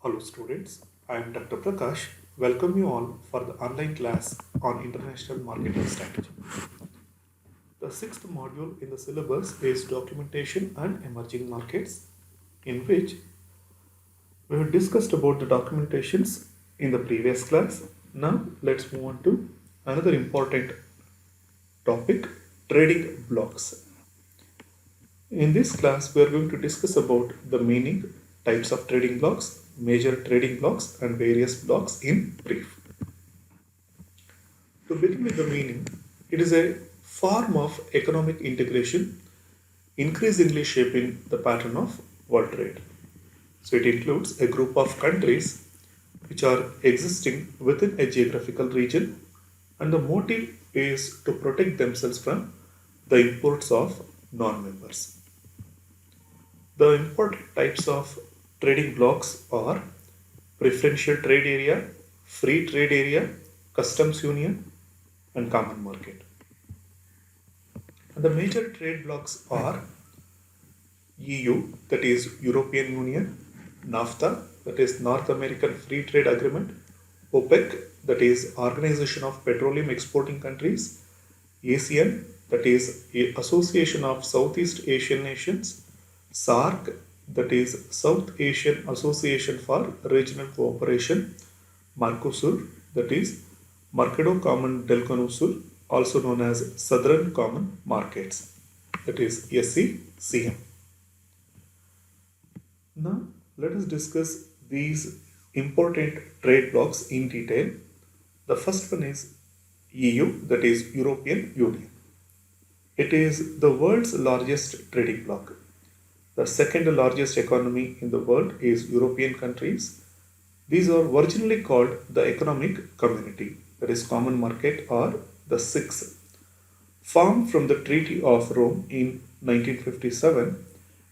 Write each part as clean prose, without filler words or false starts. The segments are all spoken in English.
Hello students, I am Dr. Prakash. Welcome you all for the online class on International Marketing Strategy. The sixth module in the syllabus is Documentation and Emerging Markets, in which we have discussed about the documentations in the previous class. Now let's move on to another important topic, trading blocks. In this class, we are going to discuss about the meaning, types of trading blocks, major trading blocks, and various blocks in brief. To begin with the meaning, it is a form of economic integration increasingly shaping the pattern of world trade. So it includes a group of countries which are existing within a geographical region, and the motive is to protect themselves from the imports of non-members. The important types of trading blocks are preferential trade area, free trade area, customs union, and common market. And the major trade blocks are EU, that is European Union, NAFTA, that is North American Free Trade Agreement, OPEC, that is Organization of Petroleum Exporting Countries, ASEAN, that is Association of Southeast Asian Nations, SAARC, that is South Asian Association for Regional Cooperation, Mercosur, that is Mercado Common del Conusul, also known as Southern Common Markets, that is SCCM. Now, let us discuss these important trade blocks in detail. The first one is EU, that is European Union. It is the world's largest trading bloc. The second largest economy in the world is European countries. These are originally called the Economic Community, that is Common Market or the SIX. Formed from the Treaty of Rome in 1957,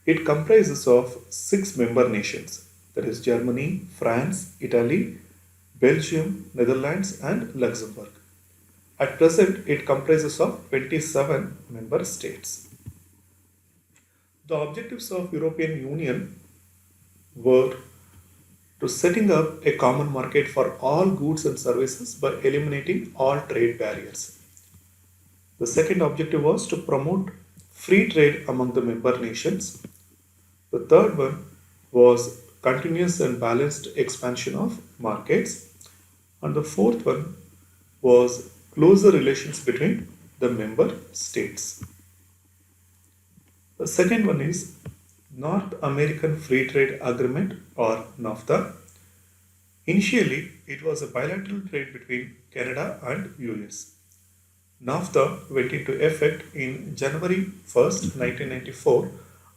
it comprises of six member nations, that is Germany, France, Italy, Belgium, Netherlands, and Luxembourg. At present, it comprises of 27 member states. The objectives of European Union were to setting up a common market for all goods and services by eliminating all trade barriers. The second objective was to promote free trade among the member nations. The third one was continuous and balanced expansion of markets. And the fourth one was closer relations between the member states. The second one is North American Free Trade Agreement or NAFTA. Initially, it was a bilateral trade between Canada and US. NAFTA went into effect in January 1st, 1994,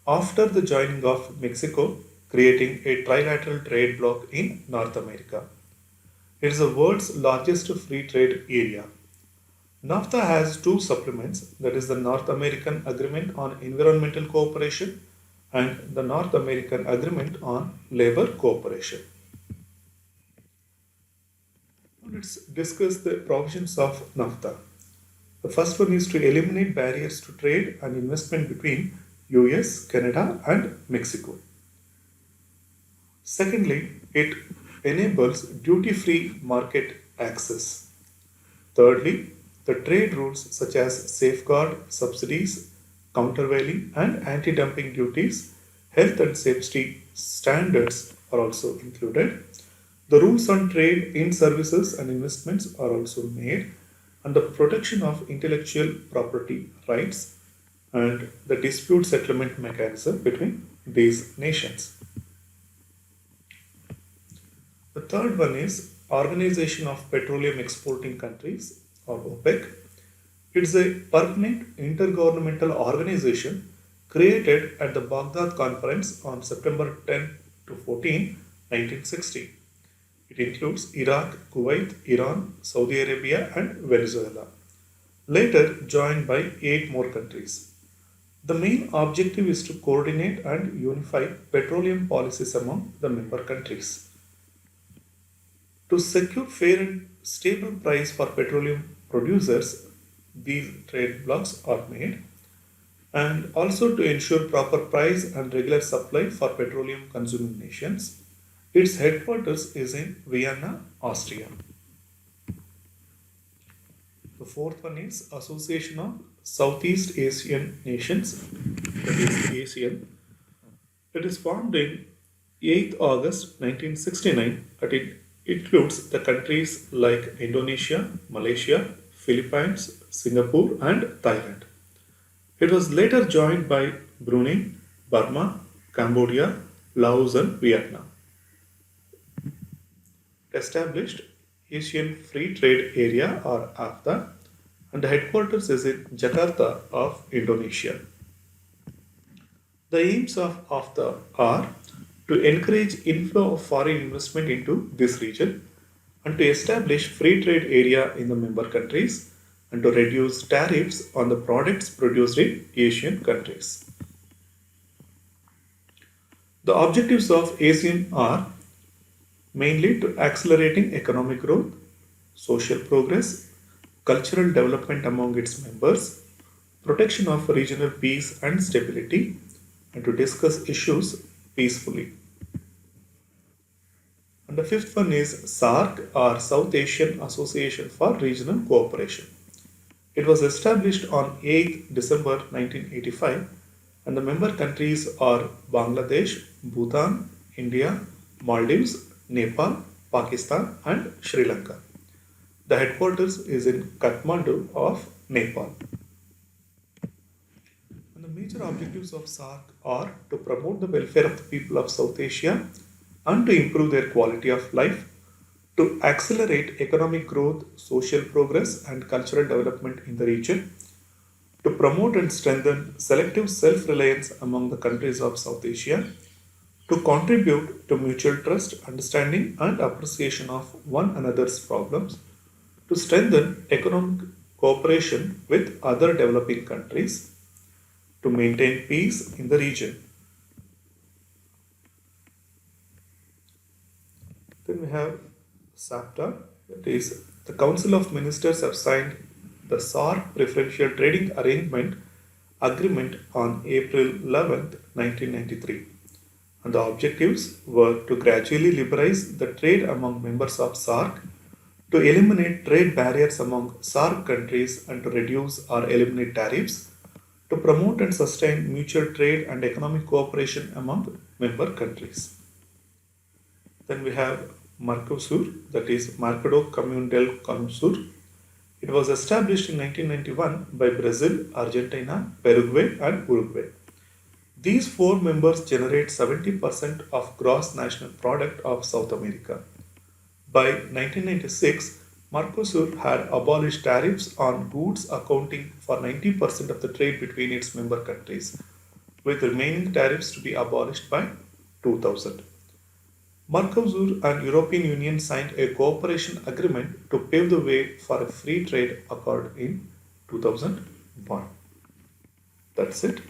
after the joining of Mexico, creating a trilateral trade bloc in North America. It is the world's largest free trade area. NAFTA has two supplements, that is the North American Agreement on Environmental Cooperation and the North American Agreement on Labor Cooperation. Now let's discuss the provisions of NAFTA. The first one is to eliminate barriers to trade and investment between US, Canada, and Mexico. Secondly, it enables duty free market access. Thirdly, the trade rules such as safeguard, subsidies, countervailing, and anti dumping duties, health and safety standards are also included. The rules on trade in services and investments are also made, and the protection of intellectual property rights and the dispute settlement mechanism between these nations. The third one is Organization of Petroleum Exporting Countries or OPEC. It's a permanent intergovernmental organization created at the Baghdad Conference on September 10 to 14, 1960. It includes Iraq, Kuwait, Iran, Saudi Arabia, and Venezuela, later joined by 8 more countries. The main objective is to coordinate and unify petroleum policies among the member countries. To secure fair and stable price for petroleum producers, these trade blocks are made, and also to ensure proper price and regular supply for petroleum consuming nations, Its headquarters is in Vienna, Austria. The fourth one is Association of Southeast Asian Nations, that is ASEAN. It is formed in 8th August 1969 and it includes the countries like Indonesia, Malaysia, Philippines, Singapore, and Thailand. It was later joined by Brunei, Burma, Cambodia, Laos, and Vietnam. Established Asian Free Trade Area or AFTA, and the headquarters is in Jakarta of Indonesia. The aims of AFTA are to encourage inflow of foreign investment into this region and to establish free trade area in the member countries and to reduce tariffs on the products produced in Asian countries. The objectives of ASEAN are mainly to accelerating economic growth, social progress, cultural development among its members, protection of regional peace and stability, and to discuss issues peacefully. And the fifth one is SAARC or South Asian Association for Regional Cooperation. It was established on 8th December 1985 and the member countries are Bangladesh, Bhutan, India, Maldives, Nepal, Pakistan and Sri Lanka. The headquarters is in Kathmandu of Nepal. And the major objectives of SAARC are to promote the welfare of the people of South Asia and to improve their quality of life, to accelerate economic growth, social progress, and cultural development in the region, to promote and strengthen selective self reliance among the countries of South Asia, to contribute to mutual trust, understanding, and appreciation of one another's problems, to strengthen economic cooperation with other developing countries, to maintain peace in the region. Then we have SAPTA, that is, the Council of Ministers have signed the SAARC Preferential Trading Arrangement Agreement on April 11, 1993. And the objectives were to gradually liberalize the trade among members of SAARC, to eliminate trade barriers among SAARC countries and to reduce or eliminate tariffs, to promote and sustain mutual trade and economic cooperation among member countries. Then we have Mercosur, that is Mercado Común del Consur. It was established in 1991 by Brazil, Argentina, Paraguay, and Uruguay. These four members generate 70% of gross national product of South America. By 1996, Mercosur had abolished tariffs on goods accounting for 90% of the trade between its member countries, with remaining tariffs to be abolished by 2000. Mercosur and European Union signed a cooperation agreement to pave the way for a free trade accord in 2001. That's it.